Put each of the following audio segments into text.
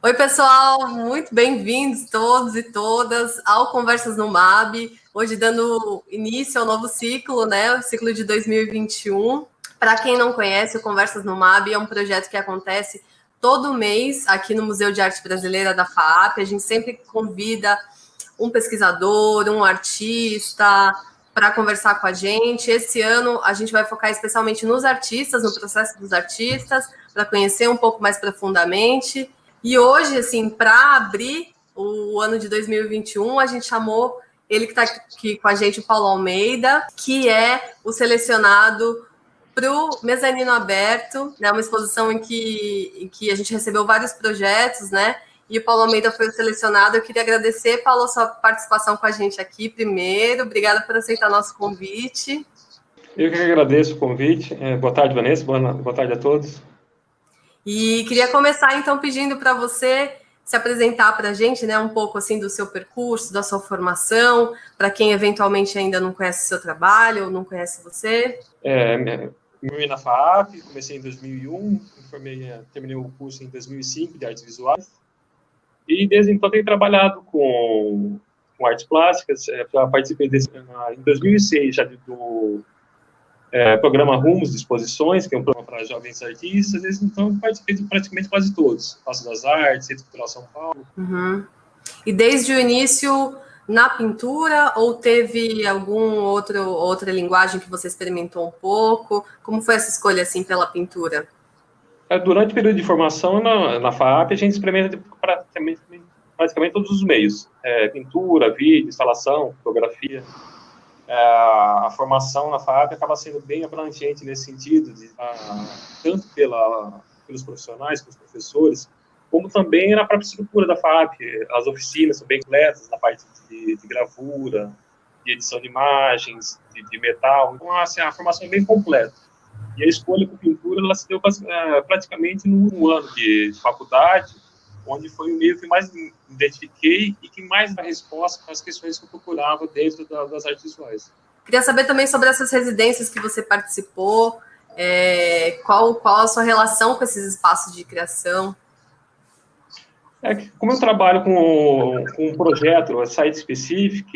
Oi, pessoal, muito bem-vindos todos e todas ao Conversas no MAB, hoje dando início ao novo ciclo, né, o ciclo de 2021. Para quem não conhece, o Conversas no MAB é um projeto que acontece todo mês aqui no Museu de Arte Brasileira da FAAP. A gente sempre convida um pesquisador, um artista para conversar com a gente. Esse ano a gente vai focar especialmente nos artistas, no processo dos artistas, para conhecer um pouco mais profundamente. E hoje, assim, para abrir o ano de 2021, a gente chamou ele que está aqui com a gente, o Paulo Almeida, que é o selecionado para o Mezanino Aberto, né, uma exposição em que a gente recebeu vários projetos, né? E o Paulo Almeida foi o selecionado. Eu queria agradecer, Paulo, a sua participação com a gente aqui primeiro. Obrigada por aceitar nosso convite. Eu que agradeço o convite. Boa tarde, Vanessa. Boa tarde a todos. E queria começar, então, pedindo para você se apresentar para a gente, né, um pouco assim do seu percurso, da sua formação, para quem eventualmente ainda não conhece o seu trabalho ou não conhece você. Me na FAAP, comecei em 2001, terminei o curso em 2005 de artes visuais, e desde então tenho trabalhado com artes plásticas. Participei em 2006 já do programa Rumos de Exposições, que é um programa para jovens artistas. Desde então participei de praticamente quase todos. Paço das Artes, Centro Cultural São Paulo. Uhum. E desde o início na pintura, ou teve outra linguagem que você experimentou um pouco? Como foi essa escolha assim pela pintura? Durante o período de formação na FAAP, a gente experimenta praticamente todos os meios: pintura, vídeo, instalação, fotografia. A formação na FAAP acaba sendo bem abrangente nesse sentido, tanto pelos profissionais, pelos professores, como também na própria estrutura da FAAP. As oficinas são bem completas na parte de gravura, de edição de imagens, de metal. Então, assim, a formação é bem completa. E a escolha por pintura ela se deu praticamente no ano de faculdade, onde foi o meio que mais me identifiquei e que mais dá resposta para as questões que eu procurava dentro das artes visuais. Queria saber também sobre essas residências que você participou, qual a sua relação com esses espaços de criação? Como eu trabalho com um projeto, a site específico,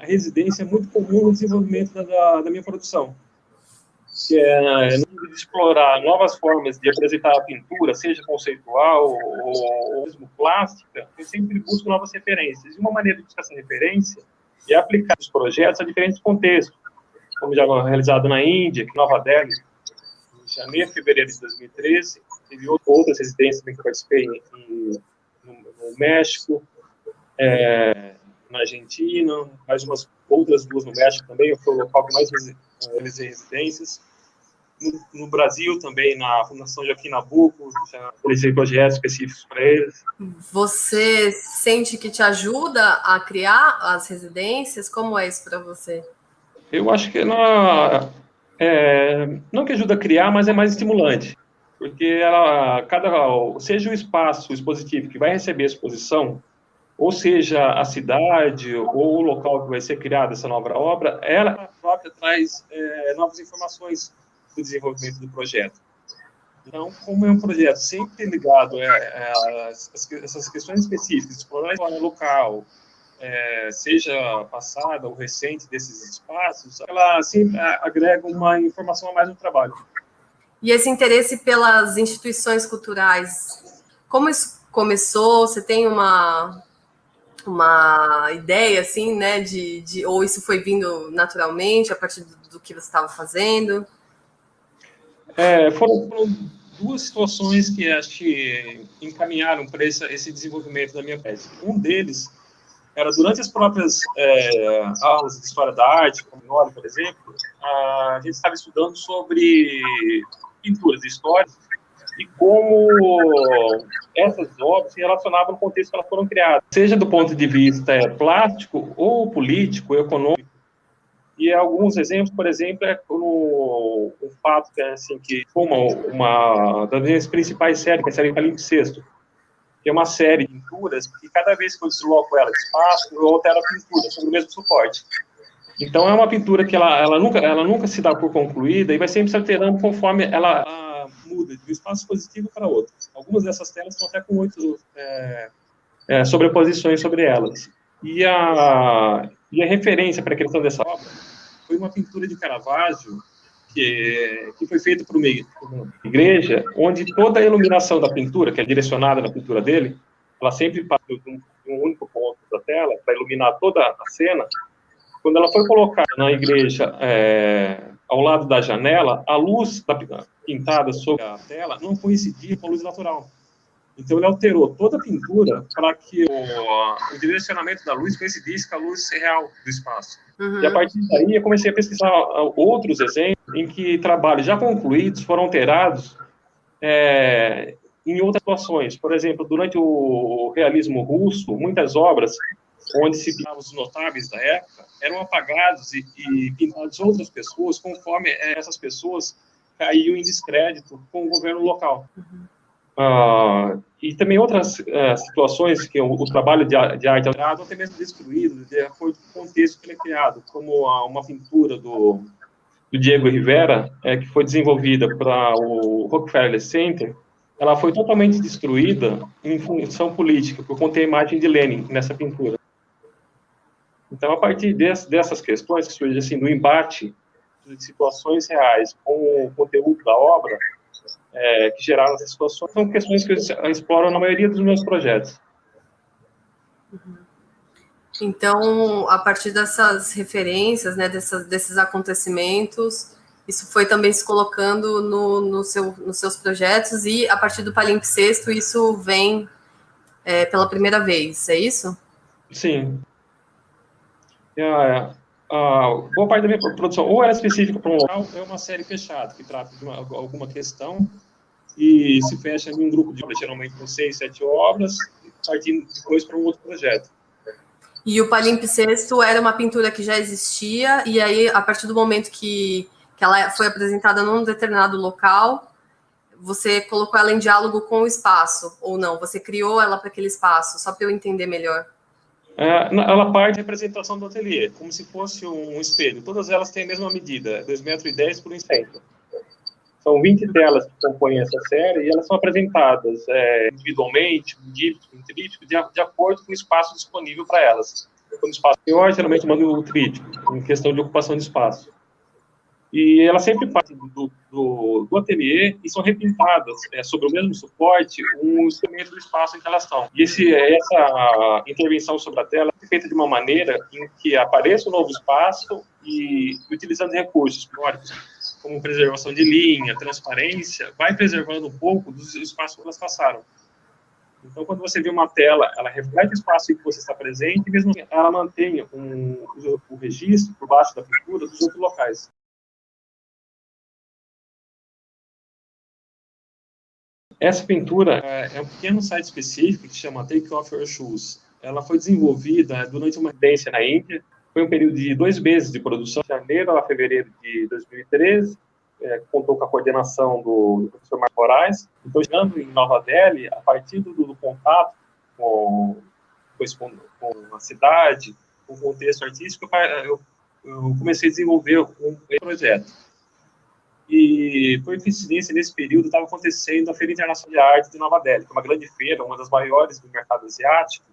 a residência é muito comum no desenvolvimento da minha produção, que é explorar novas formas de apresentar a pintura, seja conceitual ou mesmo plástica. Eu sempre busco novas referências. E uma maneira de buscar essa referência é aplicar os projetos a diferentes contextos, como já realizado na Índia, Nova Delhi, em janeiro e fevereiro de 2013. Teve outras residências que eu participei no México, na Argentina, mais outras duas no México também. Foi o local que mais realizei residências. No Brasil também, na Fundação Joaquim Nabuco, já realizei projetos específicos para eles. Você sente que te ajuda a criar as residências? Como é isso para você? Eu acho que não que ajuda a criar, mas é mais estimulante, porque seja o espaço expositivo que vai receber a exposição, ou seja a cidade ou o local que vai ser criada essa nova obra, ela própria traz novas informações do desenvolvimento do projeto. Então, como é um projeto sempre ligado a essas questões específicas, explorar a história local, seja passada ou recente desses espaços, ela sempre agrega uma informação a mais no trabalho. E esse interesse pelas instituições culturais, como isso começou? Você tem uma ideia, assim, né, ou isso foi vindo naturalmente a partir do que você estava fazendo? Foram duas situações que acho que encaminharam para esse desenvolvimento da minha tese. Um deles era durante as próprias aulas de História da Arte, como Nori, por exemplo, a gente estava estudando sobre pinturas de história e como essas obras se relacionavam no contexto que elas foram criadas, seja do ponto de vista plástico ou político, econômico. E alguns exemplos, por exemplo, o fato que foi uma das minhas principais séries, que é a série Palimpsesto, que é uma série de pinturas que cada vez que eu desloco ela de espaço, eu altero a pintura sobre o mesmo suporte. Então, é uma pintura que ela nunca se dá por concluída e vai sempre se alterando conforme ela muda de um espaço expositivo para outro. Algumas dessas telas estão até com 8 sobreposições sobre elas. E a referência para a criação dessa obra foi uma pintura de Caravaggio que foi feita por uma igreja, onde toda a iluminação da pintura, que é direcionada na pintura dele, ela sempre passa de um único ponto da tela para iluminar toda a cena. Quando ela foi colocada na igreja ao lado da janela, a luz pintada sobre a tela não coincidia com a luz natural. Então, ele alterou toda a pintura para que o direcionamento da luz coincidisse com a luz real do espaço. Uhum. E, a partir daí, eu comecei a pesquisar outros exemplos em que trabalhos já concluídos foram alterados em outras situações. Por exemplo, durante o realismo russo, muitas obras onde se pintavam os notáveis da época eram apagados e pintados outras pessoas conforme essas pessoas caíam em descrédito com o governo local. Uhum. E também outras situações que o trabalho de arte alterado, até mesmo destruído, de acordo com o contexto que ele é criado, como uma pintura do Diego Rivera, que foi desenvolvida para o Rockefeller Center. Ela foi totalmente destruída em função política, por conter a imagem de Lenin nessa pintura. Então, a partir dessas questões que surgem assim, do embate de situações reais com o conteúdo da obra, que geraram essas situações, são questões que eu exploro na maioria dos meus projetos. Uhum. Então, a partir dessas referências, né, desses acontecimentos, isso foi também se colocando nos seus projetos, e a partir do palimpsesto isso vem pela primeira vez, é isso? Sim. Boa parte da minha produção ou era específica para um local, ou é uma série fechada, que trata de alguma questão, e se fecha em um grupo de obras, geralmente com 6, 7 obras, partindo depois para um outro projeto. E o palimpsesto era uma pintura que já existia, e aí, a partir do momento que ela foi apresentada num determinado local, você colocou ela em diálogo com o espaço, ou não? Você criou ela para aquele espaço, só para eu entender melhor. Ela parte da representação do ateliê, como se fosse um espelho. Todas elas têm a mesma medida, 2,10 m por 1 centro. São 20 telas que compõem essa série e elas são apresentadas individualmente, em tríptico, de acordo com o espaço disponível para elas. Quando o espaço é maior, geralmente manda o tríptico, em questão de ocupação de espaço. E elas sempre partem do ateliê e são repintadas sobre o mesmo suporte um instrumento do espaço em que elas estão. E essa intervenção sobre a tela é feita de uma maneira em que apareça um novo espaço e utilizando recursos teóricos, como preservação de linha, transparência, vai preservando um pouco dos espaços que elas passaram. Então, quando você vê uma tela, ela reflete o espaço em que você está presente, e mesmo ela mantém o registro por baixo da pintura dos outros locais. Essa pintura é um pequeno site específico que se chama Take Off Your Shoes. Ela foi desenvolvida durante uma residência na Índia. Foi um período de 2 meses de produção, de janeiro a fevereiro de 2013. Contou com a coordenação do professor Marcos Moraes. Então, chegando em Nova Delhi, a partir do contato com a cidade, com o contexto artístico, eu comecei a desenvolver um projeto. E por coincidência, nesse período, estava acontecendo a Feira Internacional de Arte de Nova Delhi, que é uma grande feira, uma das maiores do mercado asiático,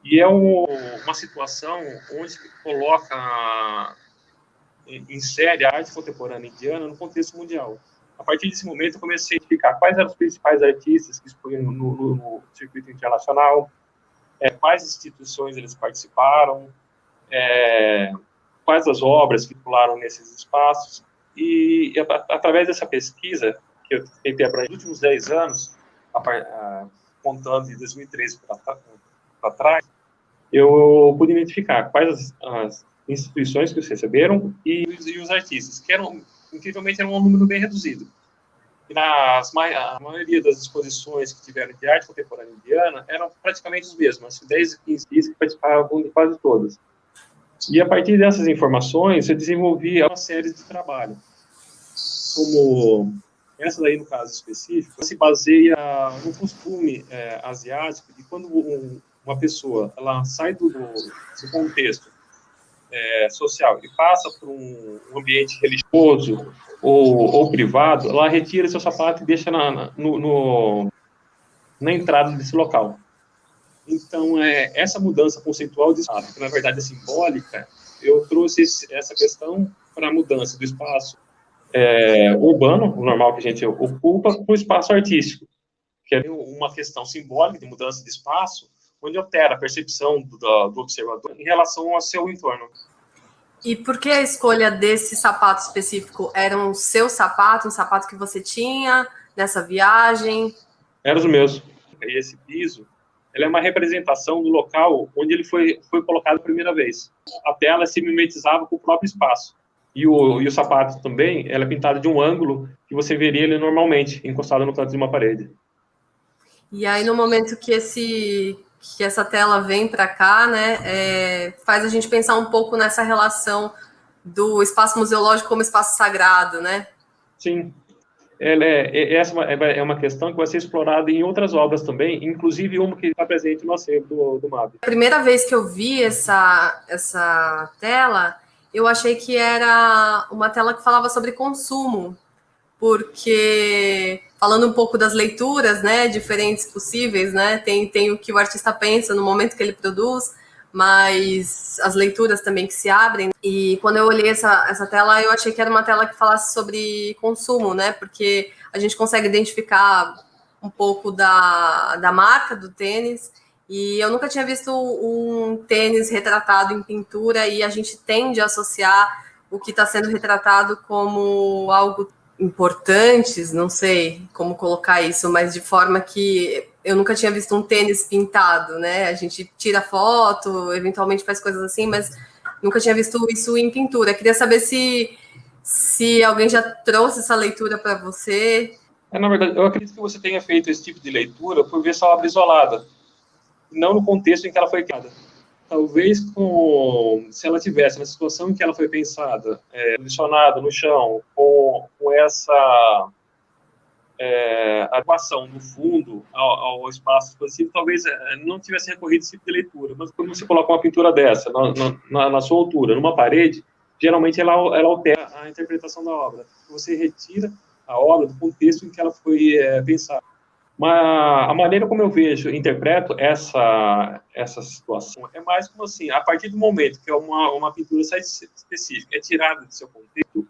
e é uma situação onde coloca, insere a arte contemporânea indiana no contexto mundial. A partir desse momento, eu comecei a identificar quais eram os principais artistas que expunham no circuito internacional, quais instituições eles participaram, quais as obras que circularam nesses espaços. E através dessa pesquisa, que eu tentei abranger nos últimos 10 anos, contando de 2013 para trás, eu pude identificar quais as instituições que os receberam e os artistas, que incrivelmente eram um número bem reduzido. E a maioria das exposições que tiveram de arte contemporânea indiana eram praticamente os mesmos, 10 a 15 que participavam de quase todas. E a partir dessas informações, eu desenvolvi uma série de trabalho. Como essa daí, no caso específico, se baseia no costume asiático de quando uma pessoa ela sai do contexto social e passa por um ambiente religioso ou privado, ela retira seu sapato e deixa na entrada desse local. Então, essa mudança conceitual de espaço, que na verdade é simbólica, eu trouxe essa questão para a mudança do espaço urbano, o normal que a gente ocupa, para o espaço artístico, que é uma questão simbólica de mudança de espaço, onde altera a percepção do observador em relação ao seu entorno. E por que a escolha desse sapato específico? Era um seu sapato, um sapato que você tinha nessa viagem? Eram os meus. E esse piso, ele é uma representação do local onde ele foi colocado a primeira vez. A tela se mimetizava com o próprio espaço. E o sapato também, ela é pintado de um ângulo que você veria ele normalmente, encostado no canto de uma parede. E aí, no momento que essa tela vem para cá, né, faz a gente pensar um pouco nessa relação do espaço museológico como espaço sagrado, né? Sim. Essa é uma questão que vai ser explorada em outras obras também, inclusive uma que está presente no acervo do MAB. A primeira vez que eu vi essa tela, eu achei que era uma tela que falava sobre consumo, porque falando um pouco das leituras, né, diferentes possíveis, né, tem o que o artista pensa no momento que ele produz, mas as leituras também que se abrem. E quando eu olhei essa tela, eu achei que era uma tela que falasse sobre consumo, né, porque a gente consegue identificar um pouco da marca do tênis, e eu nunca tinha visto um tênis retratado em pintura, e a gente tende a associar o que está sendo retratado como algo importantes, não sei como colocar isso, mas de forma que eu nunca tinha visto um tênis pintado, né? A gente tira foto, eventualmente faz coisas assim, mas nunca tinha visto isso em pintura. Queria saber se alguém já trouxe essa leitura para você. Na verdade, eu acredito que você tenha feito esse tipo de leitura por ver essa obra isolada, não no contexto em que ela foi criada. Talvez se ela tivesse na situação em que ela foi pensada, posicionada no chão, com essa adequação do fundo ao espaço expansivo, talvez não tivesse recorrido a esse tipo de leitura. Mas quando você coloca uma pintura dessa na sua altura, numa parede, geralmente ela altera a interpretação da obra. Você retira a obra do contexto em que ela foi pensada. Mas a maneira como eu vejo, interpreto essa situação é mais como assim, a partir do momento que uma pintura específica é tirada do seu contexto,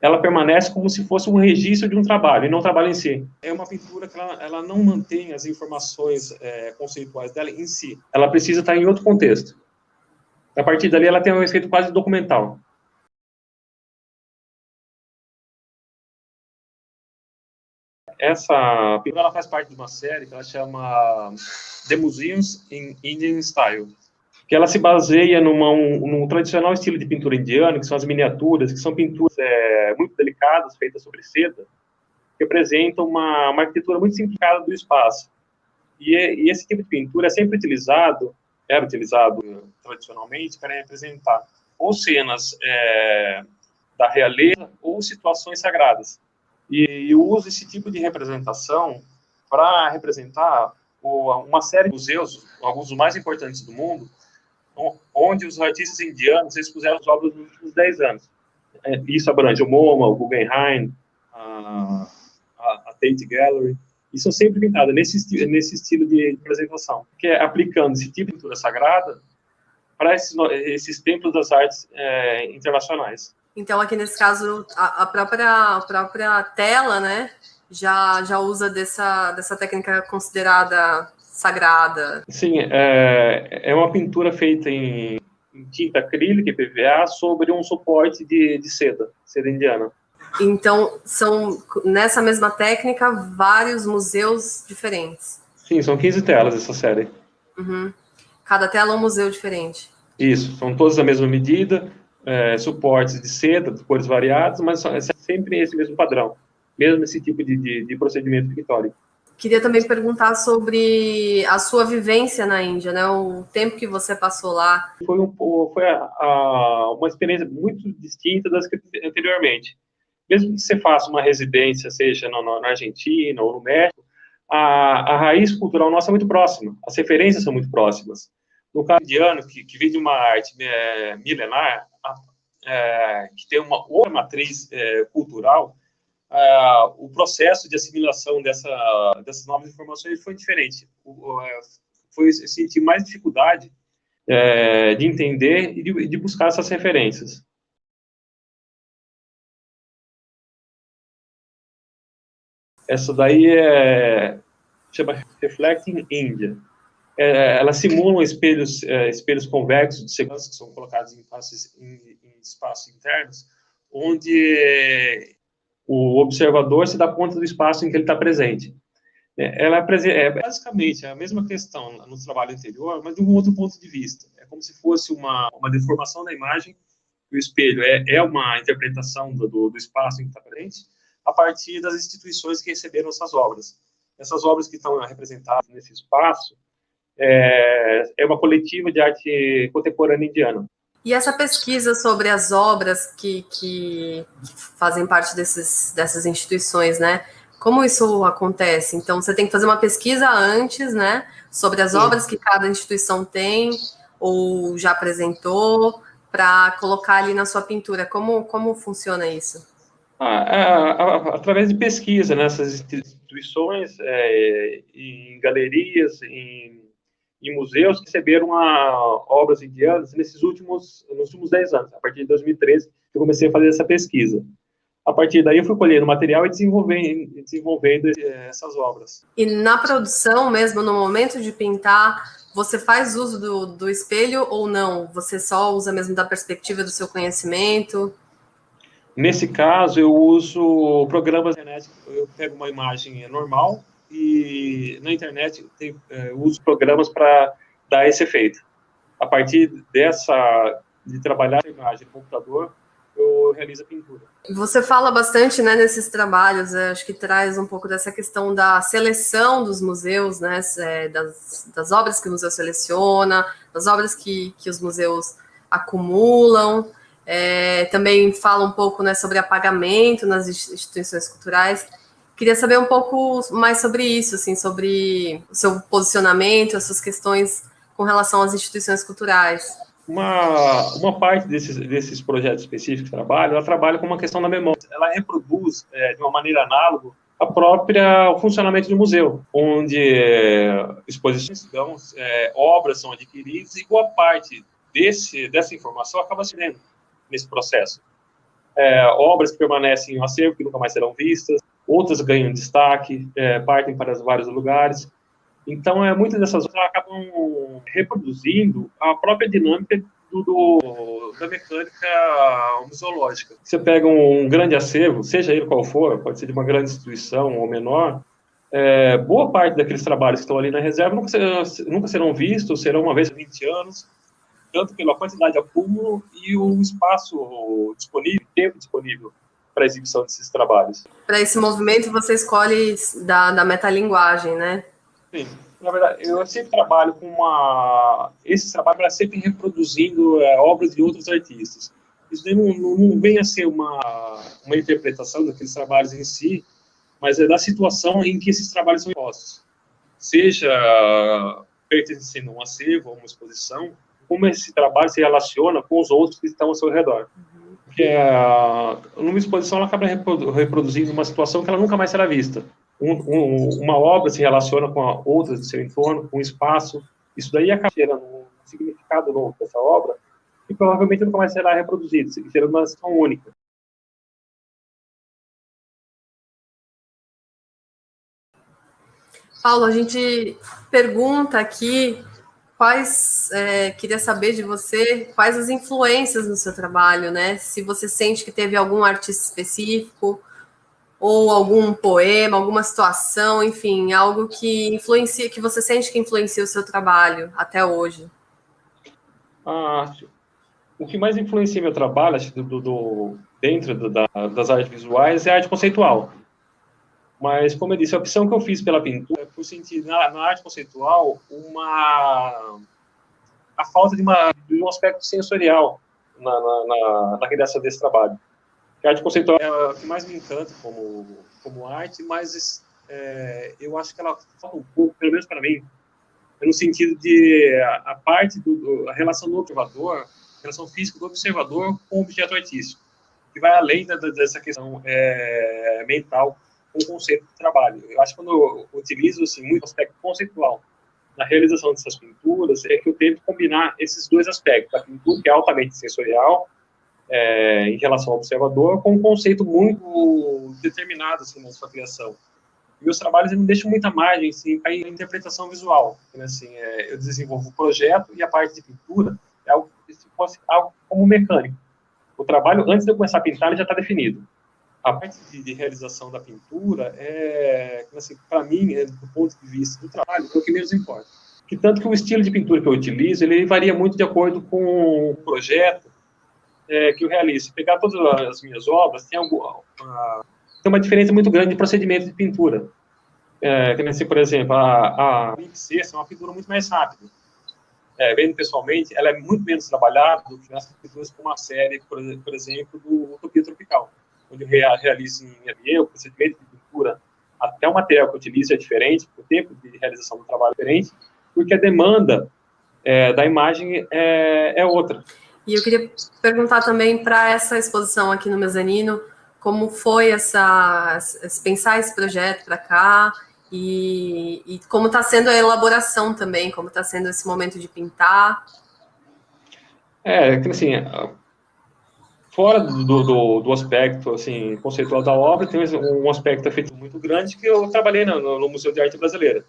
ela permanece como se fosse um registro de um trabalho, e não um trabalho em si. É uma pintura que ela não mantém as informações conceituais dela em si. Ela precisa estar em outro contexto. A partir dali, ela tem um efeito quase documental. Essa pintura ela faz parte de uma série que ela chama The Museums in Indian Style, que ela se baseia num tradicional estilo de pintura indiana, que são as miniaturas, que são pinturas muito delicadas, feitas sobre seda, que apresentam uma arquitetura muito simplificada do espaço. E esse tipo de pintura era utilizado tradicionalmente para representar ou cenas da realeza ou situações sagradas. E eu uso esse tipo de representação para representar uma série de museus, alguns dos mais importantes do mundo, onde os artistas indianos expuseram as obras nos últimos 10 anos. Isso abrange o MoMA, o Guggenheim, a Tate Gallery, e são sempre pintadas nesse estilo de apresentação, que é aplicando esse tipo de pintura sagrada para esses templos das artes internacionais. Então, aqui nesse caso, a própria tela, né, já usa dessa técnica considerada sagrada. Sim, é uma pintura feita em tinta acrílica e PVA sobre um suporte de seda indiana. Então, são, nessa mesma técnica, vários museus diferentes. Sim, são 15 telas essa série. Uhum. Cada tela é um museu diferente. Isso, são todas da mesma medida, suportes de seda, de cores variadas, mas é sempre esse mesmo padrão, mesmo esse tipo de procedimento pictórico. Queria também perguntar sobre a sua vivência na Índia, né? O tempo que você passou lá. Foi uma experiência muito distinta das que anteriormente. Mesmo que você faça uma residência, seja na Argentina ou no México, a raiz cultural nossa é muito próxima, as referências são muito próximas. No caso indiano, que vem de uma arte milenar, que tem uma outra matriz cultural, o processo de assimilação dessas novas informações foi diferente. Foi sentir mais dificuldade de entender e de buscar essas referências. Essa daí chama Reflecting India. Elas simulam espelhos convexos de segurança que são colocados em espaços internos, onde o observador se dá conta do espaço em que ele está presente. Ela é basicamente a mesma questão no trabalho anterior, mas de um outro ponto de vista. É como se fosse uma deformação da imagem. O espelho é uma interpretação do espaço em que está presente, a partir das instituições que receberam essas obras. Essas obras que estão representadas nesse espaço é uma coletiva de arte contemporânea indiana. E essa pesquisa sobre as obras que fazem parte dessas instituições, né? Como isso acontece? Então, você tem que fazer uma pesquisa antes, né? Sobre as obras que cada instituição tem ou já apresentou, para colocar ali na sua pintura. Como funciona isso? Através de pesquisa nessas instituições, em galerias, em museus que receberam obras indianas nos últimos 10 anos. A partir de 2013, eu comecei a fazer essa pesquisa. A partir daí, eu fui colhendo material e desenvolvendo essas obras. E na produção mesmo, no momento de pintar, você faz uso do espelho ou não? Você só usa mesmo da perspectiva do seu conhecimento? Nesse caso, eu uso programas da internet. Eu pego uma imagem normal e na internet eu uso programas para dar esse efeito. A partir de trabalhar a imagem no computador, eu realizo a pintura. Você fala bastante, né, nesses trabalhos, acho que traz um pouco dessa questão da seleção dos museus, né, das obras que o museu seleciona, das obras que os museus acumulam. Também fala um pouco, né, sobre apagamento nas instituições culturais. Queria saber um pouco mais sobre isso, assim, sobre o seu posicionamento, as suas questões com relação às instituições culturais. Uma parte desses projetos específicos que ela trabalha com uma questão da memória. Ela reproduz, de uma maneira análoga, o funcionamento do museu, onde exposições, obras são adquiridas e boa parte dessa informação acaba se vendo nesse processo. Obras que permanecem no acervo, que nunca mais serão vistas, outras ganham destaque, partem para vários lugares. Então, muitas dessas obras acabam reproduzindo a própria dinâmica da mecânica museológica. Você pega um grande acervo, seja ele qual for, pode ser de uma grande instituição ou menor, boa parte daqueles trabalhos que estão ali na reserva nunca serão vistos, serão uma vez em 20 anos, tanto pela quantidade de acúmulo e o espaço disponível, tempo disponível para a exibição desses trabalhos. Para esse movimento, você escolhe da metalinguagem, né? Sim, na verdade, eu sempre trabalho esse trabalho para sempre reproduzindo obras de outros artistas. Isso não vem a ser uma interpretação daqueles trabalhos em si, mas é da situação em que esses trabalhos são expostos. Seja pertencendo a um acervo, a uma exposição, como esse trabalho se relaciona com os outros que estão ao seu redor. Porque numa exposição ela acaba reproduzindo uma situação que ela nunca mais será vista. Uma obra se relaciona com a outra do seu entorno, com o espaço. Isso daí acaba gerando um significado novo dessa obra e provavelmente nunca mais será reproduzido, gerando uma ação única. Paulo, a gente pergunta aqui queria saber de você quais as influências no seu trabalho, né? Se você sente que teve algum artista específico ou algum poema, alguma situação, enfim, algo que influencia, que você sente que influencia o seu trabalho até hoje. O que mais influencia meu trabalho, acho, dentro das artes visuais, é a arte conceitual. Mas, como eu disse, a opção que eu fiz pela pintura é por sentir na arte conceitual a falta de um aspecto sensorial na criação desse trabalho. A arte conceitual é a que mais me encanta como arte, mas eu acho que ela falta um pouco, pelo menos para mim, no sentido de a parte a relação do observador relação física do observador com o objeto artístico, que vai além dessa questão mental com o conceito de trabalho. Eu acho que quando eu utilizo assim, muito aspecto conceitual na realização dessas pinturas, é que eu tento combinar esses dois aspectos, a pintura que é altamente sensorial, em relação ao observador, com um conceito muito determinado assim, na sua criação. E meus trabalhos não deixam muita margem assim, para a interpretação visual. Assim, eu desenvolvo o projeto e a parte de pintura é algo como mecânico. O trabalho, antes de eu começar a pintar, ele já está definido. A parte de realização da pintura, assim, para mim, do ponto de vista do trabalho, é o que menos importa. Que tanto que o estilo de pintura que eu utilizo, ele varia muito de acordo com o projeto que eu realizo. Se pegar todas as minhas obras, tem uma diferença muito grande de procedimento de pintura. Assim, por exemplo, a Pixar é uma pintura muito mais rápida. Vendo pessoalmente, ela é muito menos trabalhada do que as pinturas como a série, por exemplo, do Utopia Tropical, onde eu realizo em AVE, o procedimento de pintura, até o material que eu utilizo é diferente, o tempo de realização do trabalho é diferente, porque a demanda da imagem é outra. E eu queria perguntar também para essa exposição aqui no Mezanino, como foi pensar esse projeto para cá e como está sendo a elaboração também, como está sendo esse momento de pintar. Assim, fora do aspecto assim, conceitual da obra, tem um aspecto afetivo muito grande que eu trabalhei no Museu de Arte Brasileira.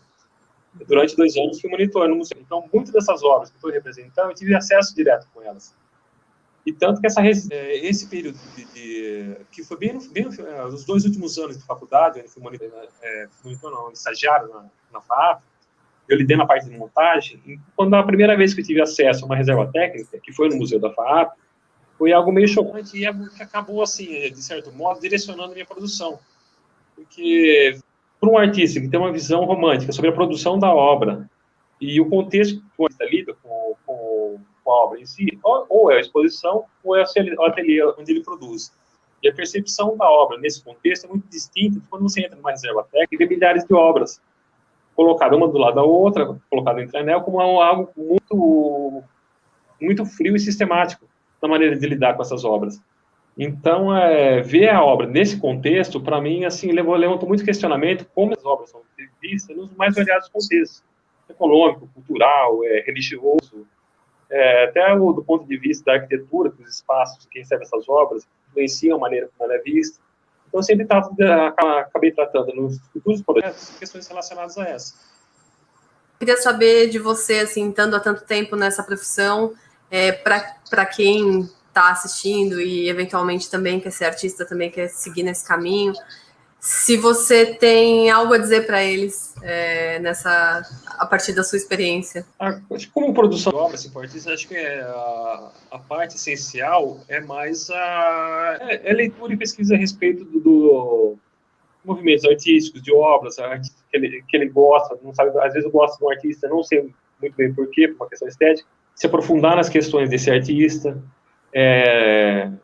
Durante 2 anos fui monitor no museu. Então, muitas dessas obras que eu estou representando, eu tive acesso direto com elas. E tanto que esse período que foi bem os 2 últimos anos de faculdade, eu fui monitor não, estagiário na FAAP, eu lidei na parte de montagem, e quando a primeira vez que eu tive acesso a uma reserva técnica, que foi no Museu da FAAP, foi algo meio chocante e que acabou, assim, de certo modo, direcionando a minha produção. Porque, para um artista que tem uma visão romântica sobre a produção da obra e o contexto que o artista lida com a obra em si, ou é a exposição, ou é o ateliê onde ele produz. E a percepção da obra nesse contexto é muito distinta de quando você entra numa reserva técnica e vê milhares de obras colocadas uma do lado da outra, colocadas em tranel, como algo muito, muito frio e sistemático na maneira de lidar com essas obras. Então, ver a obra nesse contexto, para mim, assim, levantou muito questionamento como as obras são vistas nos mais variados contextos, econômico, cultural, religioso, até do ponto de vista da arquitetura, que os espaços que recebem essas obras influenciam a maneira como ela é vista. Então, eu sempre acabei tratando nos futuros projetos questões relacionadas a essa. Queria saber de você, assim, estando há tanto tempo nessa profissão, para quem está assistindo e eventualmente também quer ser artista, também quer seguir nesse caminho, se você tem algo a dizer para eles a partir da sua experiência. Acho que como produção de obras, assim, para artistas, acho que a parte essencial é mais a leitura e pesquisa a respeito do movimentos artísticos, de obras, que ele gosta, não sabe, às vezes eu gosto de um artista, não sei muito bem por quê, por uma questão estética, se aprofundar nas questões desse artista,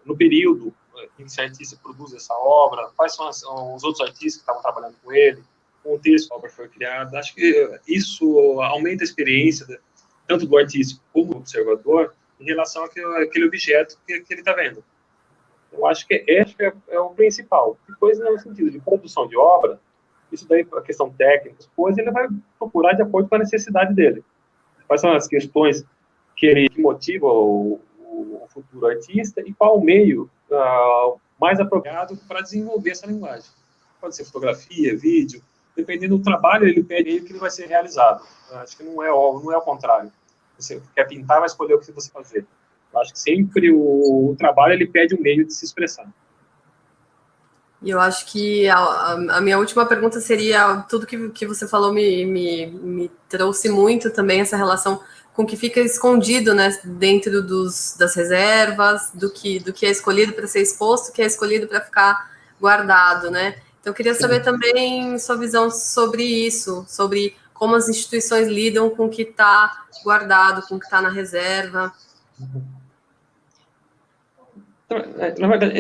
no período em que esse artista produz essa obra, quais são os outros artistas que estavam trabalhando com ele, o contexto que a obra foi criada. Acho que isso aumenta a experiência tanto do artista como do observador em relação àquele objeto que ele está vendo. Eu acho que é o principal. Depois, no sentido de produção de obra, isso daí, a questão técnica, depois ele vai procurar de acordo com a necessidade dele. Quais são as questões que motivam o futuro artista e qual o meio mais apropriado para desenvolver essa linguagem. Pode ser fotografia, vídeo, dependendo do trabalho, ele pede que ele vai ser realizado. Acho que não é o contrário. Você quer pintar, vai escolher o que você fazer. Eu acho que sempre o trabalho ele pede um meio de se expressar. E eu acho que a minha última pergunta seria, tudo que você falou me trouxe muito também essa relação com o que fica escondido, né, dentro das reservas, do que é escolhido para ser exposto, que é escolhido para ficar guardado, né? Então, eu queria saber também sua visão sobre isso, sobre como as instituições lidam com o que está guardado, com o que está na reserva. Na verdade,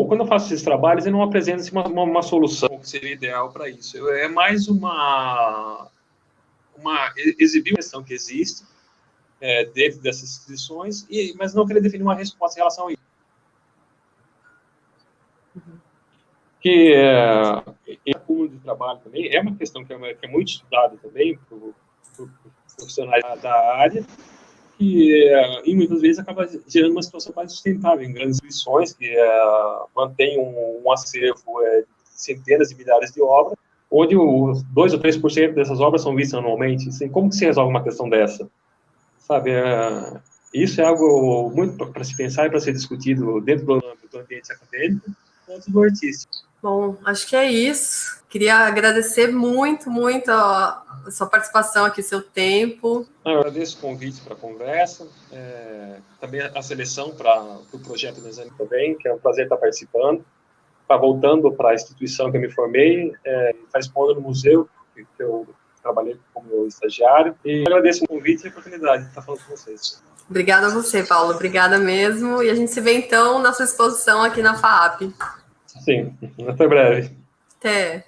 quando eu faço esses trabalhos, eu não apresento assim, uma solução que seria ideal para isso. É mais exibir uma questão que existe, dentro dessas instituições, mas não querer definir uma resposta em relação a isso. Que o acúmulo de trabalho também é uma questão que é muito estudada também por profissionais da área, que e muitas vezes acaba gerando uma situação quase sustentável em grandes instituições que mantêm um acervo de centenas de milhares de obras, onde os 2 ou 3% dessas obras são vistas anualmente. Assim, como que se resolve uma questão dessa? Sabe, isso é algo muito para se pensar e para ser discutido dentro do ambiente acadêmico quanto do artístico. Bom, acho que é isso. Queria agradecer muito, muito a sua participação aqui, seu tempo. Eu agradeço o convite para a conversa, também a seleção para o projeto do exame também, que é um prazer estar participando. Está voltando para a instituição que eu me formei, está expondo no museu, que eu trabalhei como estagiário, e agradeço o convite e a oportunidade de estar falando com vocês. Obrigada a você, Paulo. Obrigada mesmo. E a gente se vê, então, na sua exposição aqui na FAAP. Sim, até breve. Até.